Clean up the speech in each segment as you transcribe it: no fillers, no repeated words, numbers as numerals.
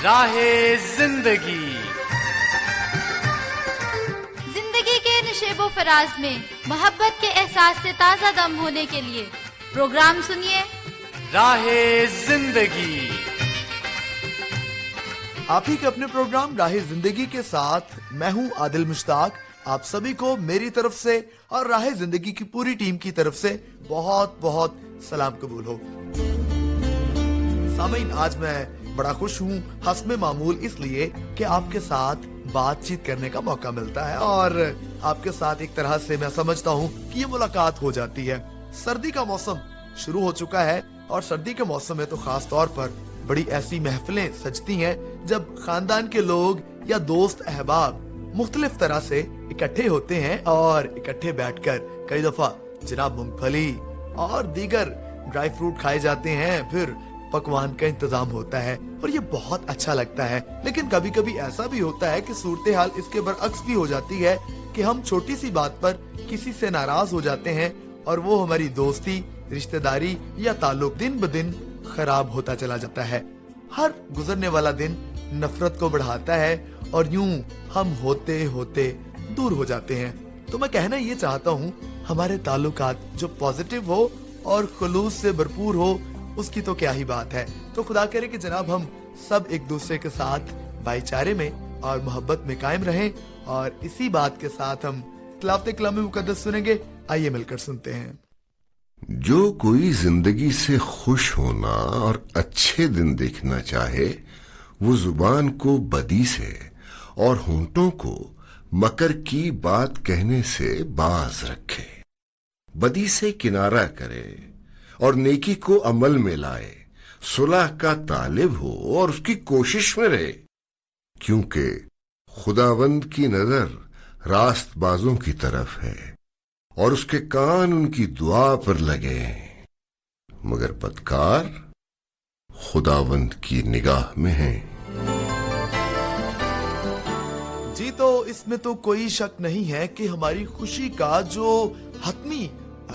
راہ زندگی کے نشیب و فراز میں محبت کے احساس سے تازہ دم ہونے کے لیے پروگرام سنیے راہ زندگی۔ آپ ہی کے اپنے پروگرام راہ زندگی کے ساتھ میں ہوں عادل مشتاق۔ آپ سبھی کو میری طرف سے اور راہ زندگی کی پوری ٹیم کی طرف سے بہت بہت سلام قبول ہو۔ سامعین، آج میں بڑا خوش ہوں حسب معمول اس لیے کہ آپ کے ساتھ بات چیت کرنے کا موقع ملتا ہے اور آپ کے ساتھ ایک طرح سے میں سمجھتا ہوں کہ یہ ملاقات ہو جاتی ہے۔ سردی کا موسم شروع ہو چکا ہے اور سردی کے موسم میں تو خاص طور پر بڑی ایسی محفلیں سجتی ہیں جب خاندان کے لوگ یا دوست احباب مختلف طرح سے اکٹھے ہوتے ہیں اور اکٹھے بیٹھ کر کئی دفعہ جناب مونگ پھلی اور دیگر ڈرائی فروٹ کھائے جاتے ہیں، پھر پکوان کا انتظام ہوتا ہے اور یہ بہت اچھا لگتا ہے۔ لیکن کبھی کبھی ایسا بھی ہوتا ہے کہ صورتحال اس کے برعکس بھی ہو جاتی ہے کہ ہم چھوٹی سی بات پر کسی سے ناراض ہو جاتے ہیں اور وہ ہماری دوستی، رشتہ داری یا تعلق دن بدن خراب ہوتا چلا جاتا ہے۔ ہر گزرنے والا دن نفرت کو بڑھاتا ہے اور یوں ہم ہوتے ہوتے دور ہو جاتے ہیں۔ تو میں کہنا یہ چاہتا ہوں، ہمارے تعلقات جو پازیٹیو ہو اور خلوص سے بھرپور ہو، اس کی تو کیا ہی بات ہے۔ تو خدا کرے کہ جناب ہم سب ایک دوسرے کے ساتھ بھائی چارے میں اور محبت میں قائم رہیں، اور اسی بات کے ساتھ ہم تلاوت کلام مقدس سنیں گے۔ آئیے مل کر سنتے ہیں۔ جو کوئی زندگی سے خوش ہونا اور اچھے دن دیکھنا چاہے، وہ زبان کو بدی سے اور ہونٹوں کو مکر کی بات کہنے سے باز رکھے، بدی سے کنارہ کرے اور نیکی کو عمل میں لائے، صلح کا طالب ہو اور اس کی کوشش میں رہے، کیونکہ خداوند کی نظر راست بازوں کی طرف ہے اور اس کے کان ان کی دعا پر لگے ہیں، مگر بدکار خداوند کی نگاہ میں ہیں۔ جی، تو اس میں تو کوئی شک نہیں ہے کہ ہماری خوشی کا جو حتمی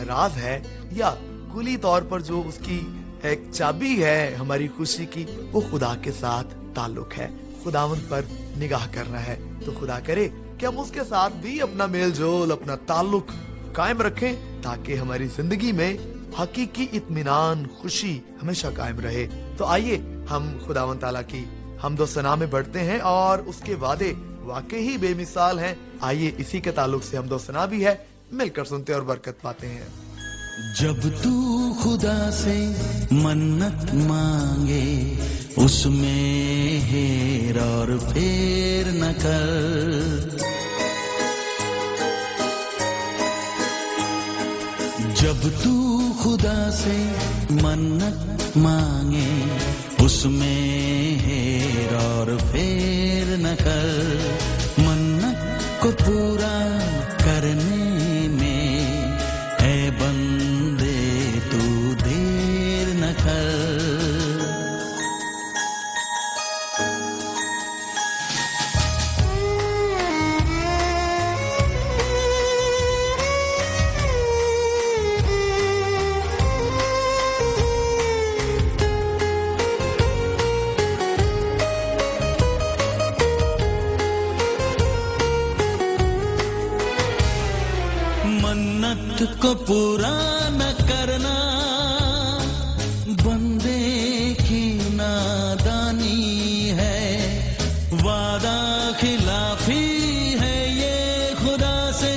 راز ہے یا کلی طور پر جو اس کی ایک چابی ہے ہماری خوشی کی، وہ خدا کے ساتھ تعلق ہے، خداوند پر نگاہ کرنا ہے۔ تو خدا کرے کہ ہم اس کے ساتھ بھی اپنا میل جول، اپنا تعلق قائم رکھیں تاکہ ہماری زندگی میں حقیقی اطمینان، خوشی ہمیشہ قائم رہے۔ تو آئیے ہم خداوند تعالیٰ کی حمد و ثنا میں بڑھتے ہیں اور اس کے وعدے واقعی بے مثال ہیں۔ آئیے اسی کے تعلق سے حمد و ثنا بھی ہے، مل کر سنتے اور برکت پاتے ہیں۔ جب تو خدا سے منت مانگے، اس میں ہیر اور پھیر نہ کر، جب تو خدا سے منت مانگے، اس میں ہیر اور پھیر نہ کر، منت کو پورا کرنے میں اے بندے تو دیر نہ کر۔ کو پورا نہ کرنا بندے کی نادانی ہے، وعدہ خلافی ہے یہ خدا سے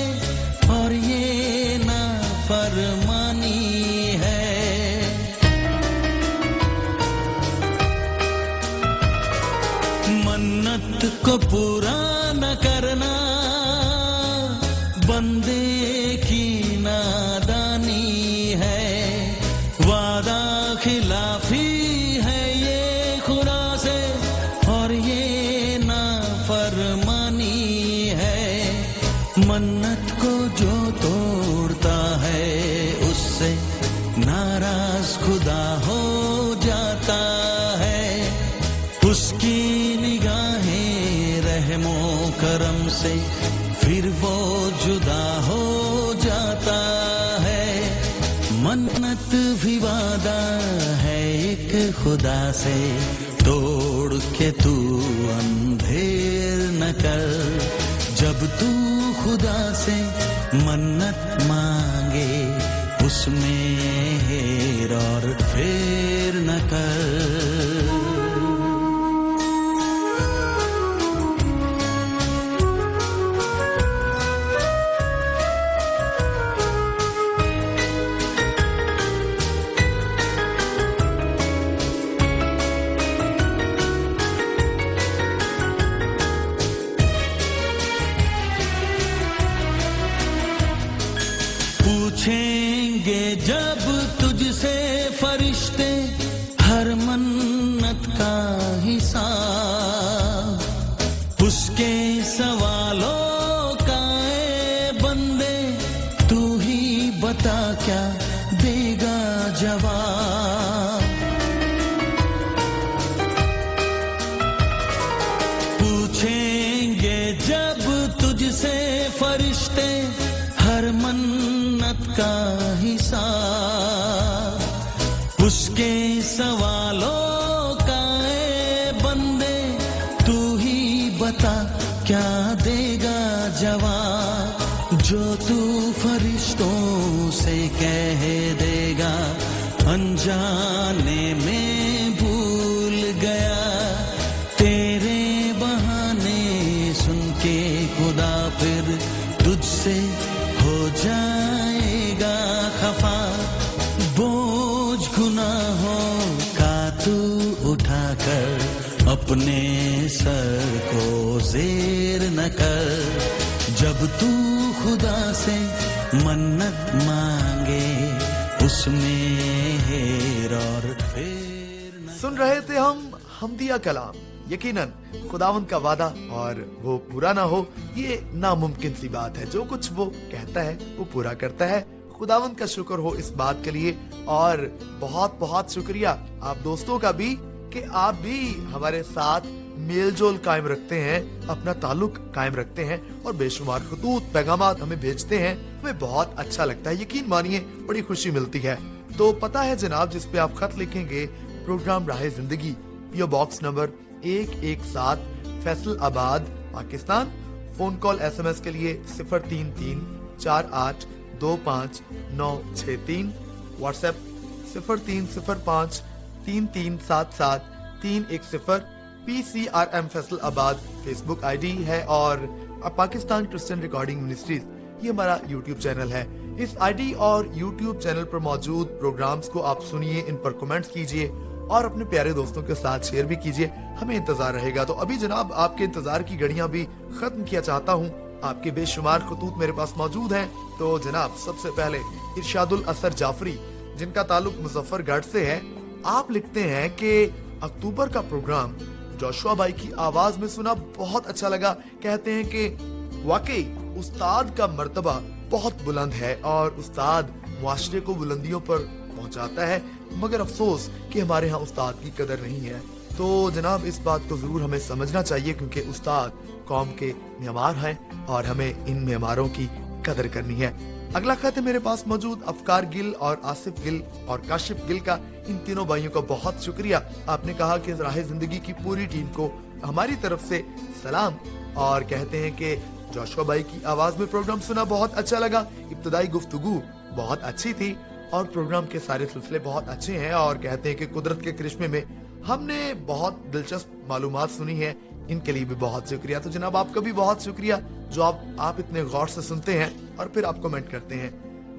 اور یہ نافرمانی ہے۔ منت کو پورا نہ کرنا بندے کی نادانی ہے، وعدہ خلافی ہے یہ خدا سے اور یہ نافرمانی ہے۔ منت کو جو توڑتا ہے اس سے ناراض خدا ہو جاتا ہے، اس کی نگاہیں رحم و کرم سے پھر وہ جدا ہو جاتا ہے۔ منت بھی وعدہ ہے ایک خدا سے، توڑ کے تو اندھیر نہ کر. جب تو خدا سے منت مانگے اس میں ہیر اور پھیر نہ کر. پوچھیں گے جب تجھ سے فرشتے ہر منت کا حساب, اس کے سوالوں کا اے بندے تو ہی بتا کیا دے گا جواب. پوچھیں گے جب تجھ سے فرشتے ہر منت کا حساب, اس کے سوالوں کا اے بندے تو ہی بتا کیا دے گا جواب. جو تو فرشتوں سے کہہ دے گا انجانے میں بھول گیا, تیرے بہانے سن کے خدا پھر تجھ سے ہو جائے گا خفا. بوجھ گناہوں کا تو اٹھا کر اپنے سر کو زیر نہ کر. جب تو خدا سے منت مانگے اس میں ہیر اور پھیر نہ. سن رہے تھے ہم حمدیہ کلام. یقیناً خداوند کا وعدہ اور وہ پورا نہ ہو یہ ناممکن سی بات ہے. جو کچھ وہ کہتا ہے وہ پورا کرتا ہے. خداوند کا شکر ہو اس بات کے لیے, اور بہت بہت شکریہ آپ دوستوں کا بھی کہ آپ بھی ہمارے ساتھ میل جول قائم رکھتے ہیں, اپنا تعلق قائم رکھتے ہیں اور بے شمار خطوط پیغامات ہمیں بھیجتے ہیں. ہمیں بہت اچھا لگتا ہے, یقین مانیے بڑی خوشی ملتی ہے. تو پتہ ہے جناب جس پہ آپ خط لکھیں گے, پروگرام راہ زندگی, پیو box number 117 Faisalabad Pakistan. Phone call S M S کے لیے 03348259963. What's app 030533773110. PCRM فیصل آباد فیس بک آئی ڈی ہے, اور پاکستان کرسچن ریکارڈنگ منسٹریز یہ ہمارا یوٹیوب چینل ہے. اس آئی ڈی اور یوٹیوب چینل پر موجود پروگرامز کو آپ سنیے, ان پر کمنٹس کیجئے اور اپنے پیارے دوستوں کے ساتھ شیئر بھی کیجئے. ہمیں انتظار رہے گا. تو ابھی جناب آپ کے انتظار کی گھڑیاں بھی ختم کیا چاہتا ہوں. آپ کے بے شمار خطوط میرے پاس موجود ہیں. تو جناب سب سے پہلے ارشاد الاثر جعفری, جن کا تعلق مظفر گڑھ سے ہے, آپ لکھتے ہیں کہ اکتوبر کا پروگرام جوشوا بھائی کی آواز میں سنا, بہت اچھا لگا. کہتے ہیں کہ واقعی استاد کا مرتبہ بہت بلند ہے اور استاد معاشرے کو بلندیوں پر پہنچاتا ہے, مگر افسوس کہ ہمارے ہاں استاد کی قدر نہیں ہے. تو جناب اس بات کو ضرور ہمیں سمجھنا چاہیے, کیونکہ استاد قوم کے معمار ہیں اور ہمیں ان معماروں کی قدر کرنی ہے. اگلا خط ہے میرے پاس موجود افکار گل اور آصف گل اور کاشف گل کا. ان تینوں بھائیوں کا بہت شکریہ. آپ نے کہا کہ راہ زندگی کی پوری ٹیم کو ہماری طرف سے سلام, اور کہتے ہیں کہ جوشوا بھائی کی آواز میں پروگرام سنا, بہت اچھا لگا. ابتدائی گفتگو بہت اچھی تھی اور پروگرام کے سارے سلسلے بہت اچھے ہیں, اور کہتے ہیں کہ قدرت کے کرشمے میں ہم نے بہت دلچسپ معلومات سنی ہے. ان کے لیے بھی بہت شکریہ. تو جناب آپ کا بھی بہت شکریہ جو آپ اتنے غور سے سنتے ہیں اور پھر آپ کمنٹ کرتے ہیں.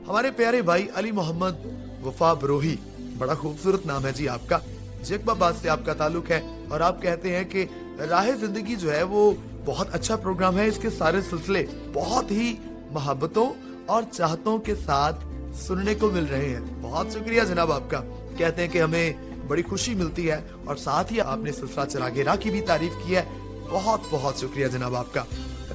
ہمارے پیارے بھائی علی محمد وفا بروہی, بڑا خوبصورت نام ہے جی آپ کا, جیکب آباد سے آپ کا تعلق ہے, اور آپ کہتے ہیں کہ راہ زندگی جو ہے وہ بہت اچھا پروگرام ہے. اس کے سارے سلسلے بہت ہی محبتوں اور چاہتوں کے ساتھ سننے کو مل رہے ہیں. بہت شکریہ جناب آپ کا. کہتے ہیں کہ ہمیں بڑی خوشی ملتی ہے, اور ساتھ ہی آپ نے سلسلہ چراغ راہ کی بھی تعریف کی ہے. بہت بہت شکریہ جناب آپ کا.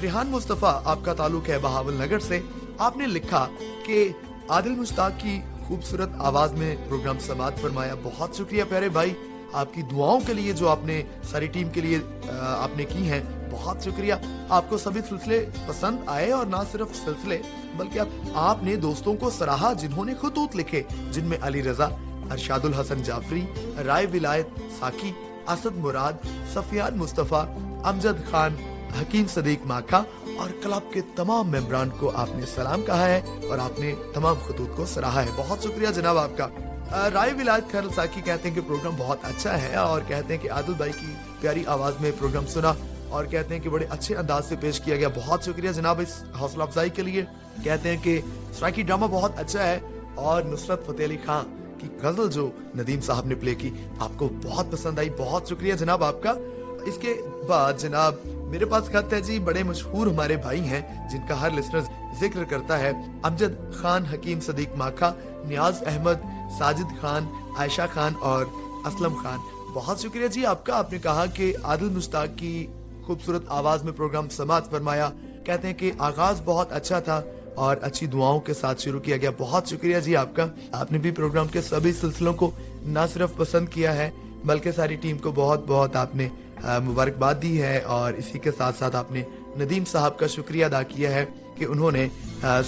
ریحان مصطفیٰ, آپ کا تعلق ہے بہاول نگر سے. آپ نے لکھا کہ عادل مشتاق کی خوبصورت آواز میں پروگرام سماعت فرمایا. بہت شکریہ پیارے بھائی, آپ کی دعاؤں کے لیے جو آپ نے ساری ٹیم کے لیے آپ نے کی ہیں, بہت شکریہ. آپ کو سبھی سلسلے پسند آئے, اور نہ صرف سلسلے بلکہ آپ نے دوستوں کو سراہا جنہوں نے خطوط لکھے, جن میں علی رضا, ارشاد الحسن جعفری, رائے ولایت ساکی, اسد مراد, سفیان مصطفیٰ, امجد خان, حکیم صدیق ماکھا اور کلب کے تمام ممبران کو آپ نے سلام کہا ہے اور آپ نے تمام خطوط کو سراہا ہے. بہت شکریہ جناب آپ کا. رائے ولایت خیر ساکی کہتے ہیں کہ پروگرام بہت اچھا ہے اور کہتے ہیں کہ عادل بھائی کی پیاری آواز میں پروگرام سنا اور کہتے ہیں کہ بڑے اچھے انداز سے پیش کیا گیا. بہت شکریہ جناب اس حوصلہ افزائی کے لیے. کہتے ہیں کہ سرائکی ڈرامہ بہت اچھا ہے اور نصرت فتح علی خان کی غزل جو ندیم صاحب نے پلے کی آپ کو بہت پسند آئی. بہت شکریہ جناب آپ کا. اس کے بعد جناب میرے پاس خط ہے جی, بڑے مشہور ہمارے بھائی ہیں جن کا ہر لسنر ذکر کرتا ہے, امجد خان, حکیم صدیق ماکھا, نیاز احمد, ساجد خان, عائشہ خان اور اسلم خان. بہت شکریہ جی آپ کا. آپ نے کہا کہ عادل مشتاق کی خوبصورت آواز میں پروگرام سماعت فرمایا. کہتے ہیں کہ آغاز بہت اچھا تھا اور اچھی دعاؤں کے ساتھ شروع کیا گیا. بہت شکریہ جی آپ کا. آپ نے بھی پروگرام کے سبھی سلسلوں کو نہ صرف پسند کیا ہے بلکہ ساری ٹیم کو بہت بہت آپ نے مبارکباد دی ہے اور اسی کے ساتھ ساتھ آپ نے ندیم صاحب کا شکریہ ادا کیا ہے کہ انہوں نے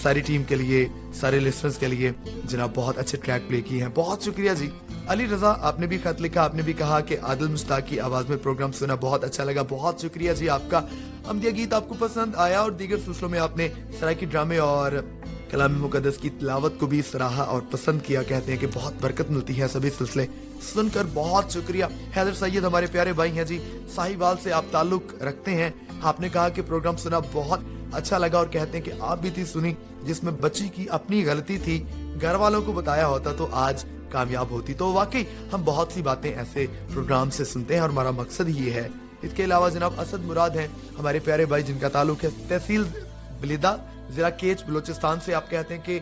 ساری ٹیم کے لیے, سارے لسنرز کے لیے جناب بہت اچھے ٹریک پلے کیے ہیں. بہت شکریہ جی. علی رضا آپ نے بھی خط لکھا, آپ نے بھی کہا کہ عادل مشتاق کی آواز میں پروگرام سنا بہت اچھا لگا. بہت شکریہ جی آپ کا. احمدیہ گیت آپ کو پسند آیا اور دیگر سلسلوں میں آپ نے سرائکی ڈرامے اور کلام مقدس کی تلاوت کو بھی سراہا اور پسند کیا. کہتے ہیں کہ بہت برکت ملتی ہے سبھی سلسلے سن کر. بہت شکریہ. حیدر سید ہمارے پیارے بھائی ہیں جی, ساہیوال سے آپ تعلق رکھتے ہیں. آپ نے کہا کہ پروگرام سنا بہت اچھا لگا اور کہتے ہیں کہ آپ بھی تھی سنی جس میں بچی کی اپنی غلطی تھی, گھر والوں کو بتایا ہوتا تو آج کامیاب ہوتی. تو واقعی ہم بہت سی باتیں ایسے پروگرام سے سنتے ہیں اور ہمارا مقصد ہی ہے. اس کے علاوہ جناب اسد مراد ہیں ہمارے پیارے بھائی جن کا تعلق ہے تحصیل بلیدہ, ضلع کیچ, بلوچستان سے. آپ کہتے ہیں کہ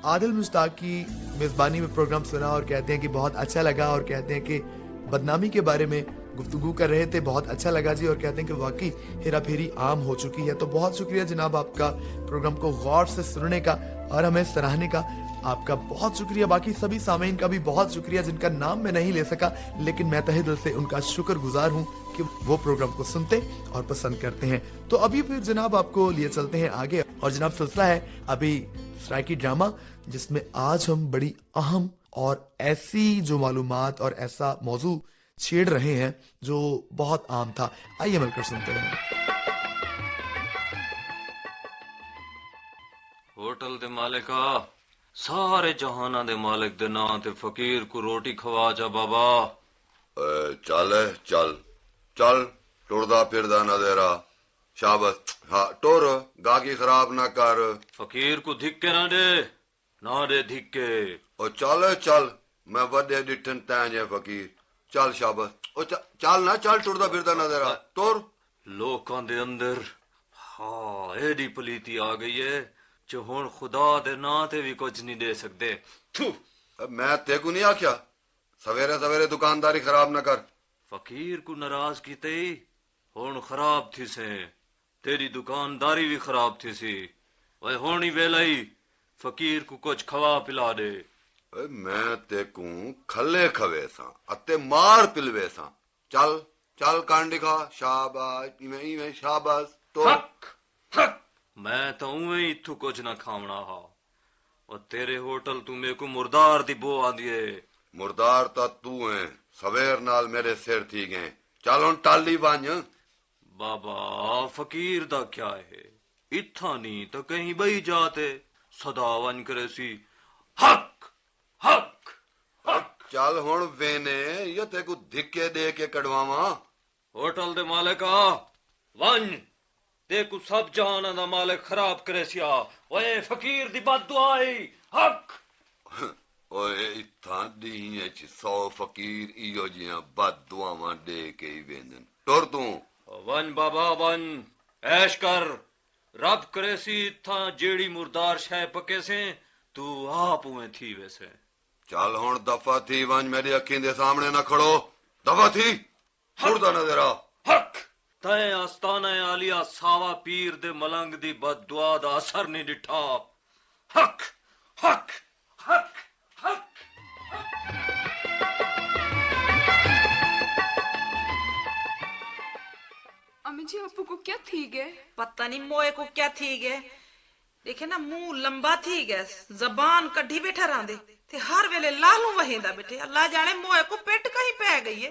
عادل مشتاق کی میزبانی میں پروگرام سنا اور کہتے ہیں کہ بہت اچھا لگا اور کہتے ہیں کہ بدنامی کے بارے میں گفتگو کر رہے تھے, بہت اچھا لگا جی. اور کہتے ہیں کہ واقعی ہیرا پھیری عام ہو چکی ہے. تو بہت شکریہ جناب آپ کا پروگرام کو غور سے سننے کا اور ہمیں سراہنے کا. آپ کا بہت شکریہ. باقی سبھی سامعین کا بھی بہت شکریہ جن کا نام میں نہیں لے سکا لیکن میں تہہ دل سے ان کا شکر گزار ہوں کہ وہ پروگرام کو سنتے اور پسند کرتے ہیں. تو ابھی پھر جناب آپ کو لیے چلتے ہیں آگے اور جناب سلسلہ ہے ابھی سرائکی ڈرامہ جس میں آج ہم بڑی اہم اور ایسی جو معلومات اور ایسا موضوع چھیڑ رہے ہیں جو بہت عام تھا. آئیے مل کر سنتے ہیں. ہوٹل دے مالکا, سارے جہانا دے مالک دے نام تے فقیر کو روٹی کھوا جا بابا. چل چل چل, ٹردا پھردا نہ دیرا. شابت, ہاں ٹور, گاہکی خراب نہ کر. فقیر کو دھکے نہ دے, نہ دے دھکے. او چل چل, میں وڈے ڈٹھن تینجے فقیر. چل شابت, او چل نہ چل, ٹردا پھردا نہ دیرا. ٹور. لوکاں دے اندر ہاں ایڈی پلیتی آ گئی ہے جو ہن خدا دے نام تے بھی کچھ نہیں دے سکتے. میں تے کو نہیں آکھیا سویرے سویرے دکانداری خراب نہ کر. فقیر کو ناراض کیتے ہی ہن خراب تھی سے, تیری دکانداری بھی خراب تھی سی. وہ ہونی ویلائی فقیر کو کچھ کھوا پلا دے. میں تے کو کھلے کھوے ساں اتے مار پلوے ساں. چل چل کانڈی کھا. شاباش ایویں شاباش. تو میں تو اویں اتھو کچھ نہ کھاونا ہا. اور تیرے ہوٹل تو میرے کو مردار دی بو آندی ہے. مردار تا تو ہے, سویر نال میرے سر تھی گئے. چل ہن ٹالی ونج. بابا فقیر دا کیا ہے, اتھا نہیں تو کہیں بئی جاتے صدا ون کرے سی. حق حق حق. چل ہن وینے یا تے کو دھکے دے کے کڈواواں. ہوٹل دے مالکا ون, تے کو سب جہانا دا مالک خراب کرے سیا. اوے فقیر دی بد دعائی. حق. اوے اتھا دیہے چ 100 فقیر ایو جیاں بد دعاواں دے کے ہی ویندن. ٹر توں. ون بابا ون, ایش کر. رب کرے سی اتھا جیڑی مردار شے پکے سے تو آپ اویں تھی ویسے. چل ہن دفعہ تھی ونج, میری اکھیں دے سامنے نہ کھڑو. دفعہ تھی مردہ نہ دیرا. حق. تائیں آستانہ عالیہ ساوا پیر دے ملنگ دی بد دعا دا اثر نہیں ڈٹھا. حق حق حق حق. امی جی ابو کو کیا تھی گئے؟ پتہ نہیں موئے کو کیا تھی گئے. دیکھے نا منہ لمبا تھی گئے, زبان کڈھی بیٹھا راندے تے ہر ویلے لالوں وہیندا بیٹھے. اللہ جانے موئے کو پیٹ کہیں پہ گئی ہے.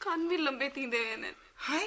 ਕੰਨ ਵੀ ਲੰਬੇ ਥੀਂਦੇ ਹੋਏ ਨੇ। ਹਾਏ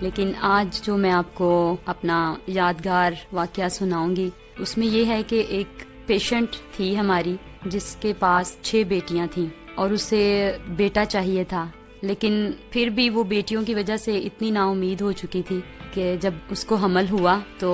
لیکن آج جو میں آپ کو اپنا یادگار واقعہ سناؤں گی اس میں یہ ہے کہ ایک پیشنٹ تھی ہماری جس کے پاس 6 بیٹیاں تھیں اور اسے بیٹا چاہیے تھا، لیکن پھر بھی وہ بیٹیوں کی وجہ سے اتنی نا امید ہو چکی تھی کہ جب اس کو حمل ہوا تو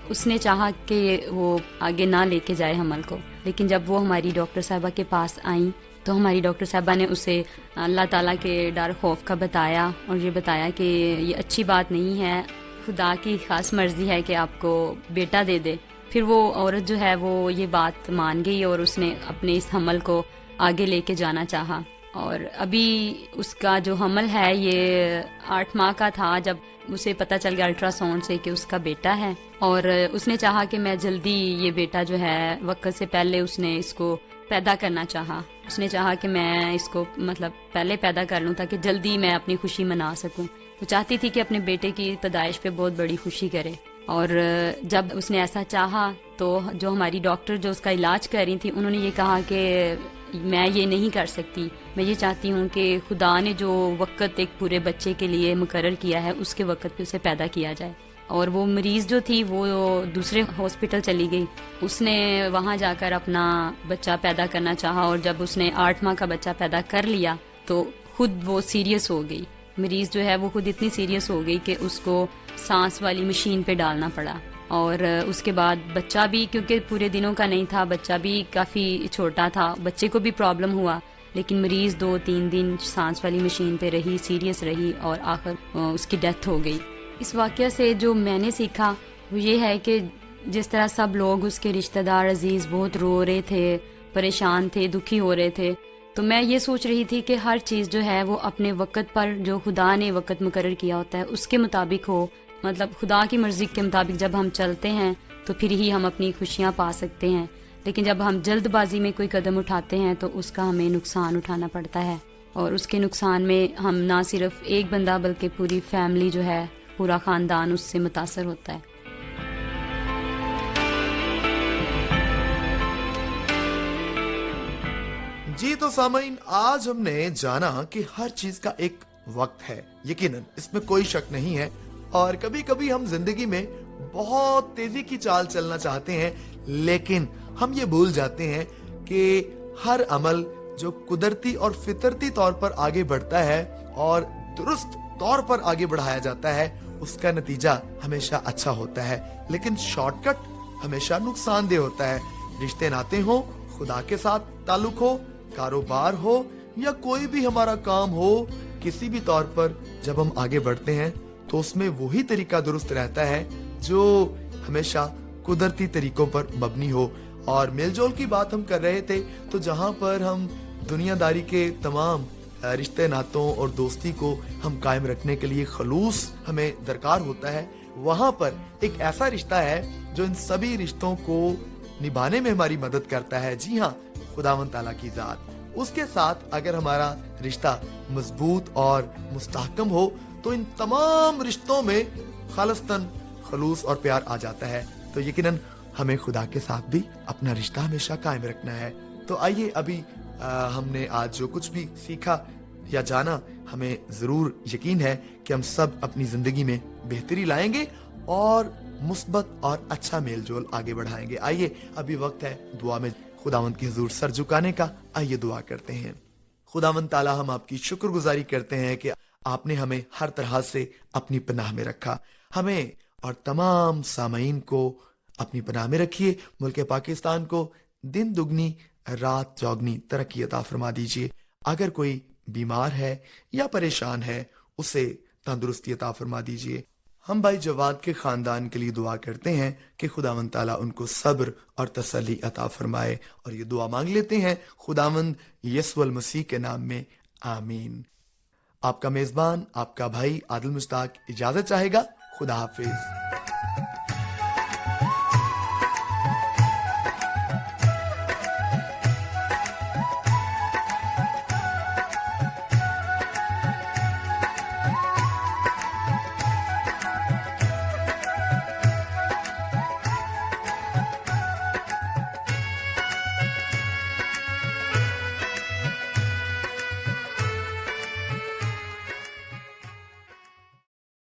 اس نے چاہا کہ وہ آگے نہ لے کے جائے حمل کو، لیکن جب وہ ہماری ڈاکٹر صاحبہ کے پاس آئیں تو ہماری ڈاکٹر صاحبہ نے اسے اللہ تعالیٰ کے ڈر خوف کا بتایا اور یہ بتایا کہ یہ اچھی بات نہیں ہے، خدا کی خاص مرضی ہے کہ آپ کو بیٹا دے دے۔ پھر وہ عورت جو ہے وہ یہ بات مان گئی اور اس نے اپنے اس حمل کو آگے لے کے جانا چاہا، اور ابھی اس کا جو حمل ہے یہ 8 ماہ کا تھا جب اسے پتہ چل گیا الٹرا ساؤنڈ سے کہ اس کا بیٹا ہے، اور اس نے چاہا کہ میں جلدی یہ بیٹا جو ہے وقت سے پہلے اس نے اس کو پیدا کرنا چاہا، اس نے چاہا کہ میں اس کو پہلے پیدا کر لوں تاکہ جلدی میں اپنی خوشی منا سکوں۔ وہ چاہتی تھی کہ اپنے بیٹے کی پیدائش پہ بہت بڑی خوشی کرے، اور جب اس نے ایسا چاہا تو جو ہماری ڈاکٹر جو اس کا علاج کر رہی تھی انہوں نے یہ کہا کہ میں یہ نہیں کر سکتی، میں یہ چاہتی ہوں کہ خدا نے جو وقت ایک پورے بچے کے لیے مقرر کیا ہے اس کے وقت پہ اسے پیدا کیا جائے۔ اور وہ مریض جو تھی وہ دوسرے ہاسپٹل چلی گئی، اس نے وہاں جا کر اپنا بچہ پیدا کرنا چاہا، اور جب اس نے 8 ماہ کا بچہ پیدا کر لیا تو خود وہ سیریس ہو گئی، مریض جو ہے وہ خود اتنی سیریس ہو گئی کہ اس کو سانس والی مشین پہ ڈالنا پڑا، اور اس کے بعد بچہ بھی کیونکہ پورے دنوں کا نہیں تھا، بچہ بھی کافی چھوٹا تھا، بچے کو بھی پرابلم ہوا، لیکن مریض 2-3 دن سانس والی مشین پہ رہی، سیریس رہی، اور آخر اس کی ڈیتھ ہو گئی۔ اس واقعہ سے جو میں نے سیکھا وہ یہ ہے کہ جس طرح سب لوگ اس کے رشتہ دار عزیز بہت رو رہے تھے، پریشان تھے، دکھی ہو رہے تھے، تو میں یہ سوچ رہی تھی کہ ہر چیز جو ہے وہ اپنے وقت پر جو خدا نے وقت مقرر کیا ہوتا ہے اس کے مطابق ہو، خدا کی مرضی کے مطابق جب ہم چلتے ہیں تو پھر ہی ہم اپنی خوشیاں پا سکتے ہیں، لیکن جب ہم جلد بازی میں کوئی قدم اٹھاتے ہیں تو اس کا ہمیں نقصان اٹھانا پڑتا ہے، اور اس کے نقصان میں ہم نہ صرف ایک بندہ بلکہ پوری فیملی جو ہے، پورا خاندان اس سے متاثر ہوتا ہے۔ جی تو سامعین، آج ہم نے جانا کہ ہر چیز کا ایک وقت ہے، یقیناً اس میں کوئی شک نہیں ہے، اور کبھی کبھی ہم زندگی میں بہت تیزی کی چال چلنا چاہتے ہیں، لیکن ہم یہ بھول جاتے ہیں کہ ہر عمل جو قدرتی اور فطرتی طور پر آگے بڑھتا ہے اور درست طور پر آگے بڑھایا جاتا ہے اس کا نتیجہ ہمیشہ اچھا ہوتا ہے، لیکن شارٹ کٹ ہمیشہ نقصان دہ ہوتا ہے۔ رشتے ناتے ہوں، خدا کے ساتھ تعلق ہو، کاروبار ہو، یا کوئی بھی ہمارا کام ہو، کسی بھی طور پر جب ہم آگے بڑھتے ہیں تو اس میں وہی طریقہ درست رہتا ہے جو ہمیشہ قدرتی طریقوں پر مبنی ہو۔ اور میل جول کی بات ہم کر رہے تھے، تو جہاں پر ہم دنیا داری کے تمام رشتے ناتوں اور دوستی کو ہم قائم رکھنے کے لیے خلوص ہمیں درکار ہوتا ہے، وہاں پر ایک ایسا رشتہ ہے جو ان سبھی رشتوں کو نبھانے میں ہماری مدد کرتا ہے۔ جی ہاں، خداوند تعالیٰ کی ذات، اس کے ساتھ اگر ہمارا رشتہ مضبوط اور مستحکم ہو تو ان تمام رشتوں میں خالصتاً خلوص اور پیار آ جاتا ہے۔ تو یقیناً ہمیں خدا کے ساتھ بھی اپنا رشتہ ہمیشہ قائم رکھنا ہے۔ تو آئیے، ابھی ہم نے آج جو کچھ بھی سیکھا یا جانا، ہمیں ضرور یقین ہے کہ ہم سب اپنی زندگی میں بہتری لائیں گے اور مثبت اور اچھا میل جول آگے بڑھائیں گے۔ آئیے، ابھی وقت ہے دعا میں خداوند کی حضور سر جھکانے کا۔ آئیے دعا کرتے ہیں۔ خداوند تعالیٰ، ہم آپ کی شکر گزاری کرتے ہیں کہ آپ نے ہمیں ہر طرح سے اپنی پناہ میں رکھا، ہمیں اور تمام سامعین کو اپنی پناہ میں رکھیے۔ ملک پاکستان کو دن دگنی رات چوگنی ترقی عطا فرما دیجیے۔ اگر کوئی بیمار ہے یا پریشان ہے اسے تندرستی عطا فرما دیجیے۔ ہم بھائی جواد کے خاندان کے لیے دعا کرتے ہیں کہ خداوند تعالیٰ ان کو صبر اور تسلی عطا فرمائے، اور یہ دعا مانگ لیتے ہیں خداوند یسوع المسیح کے نام میں، آمین۔ آپ کا میزبان، آپ کا بھائی عادل مشتاق اجازت چاہے گا۔ خدا حافظ۔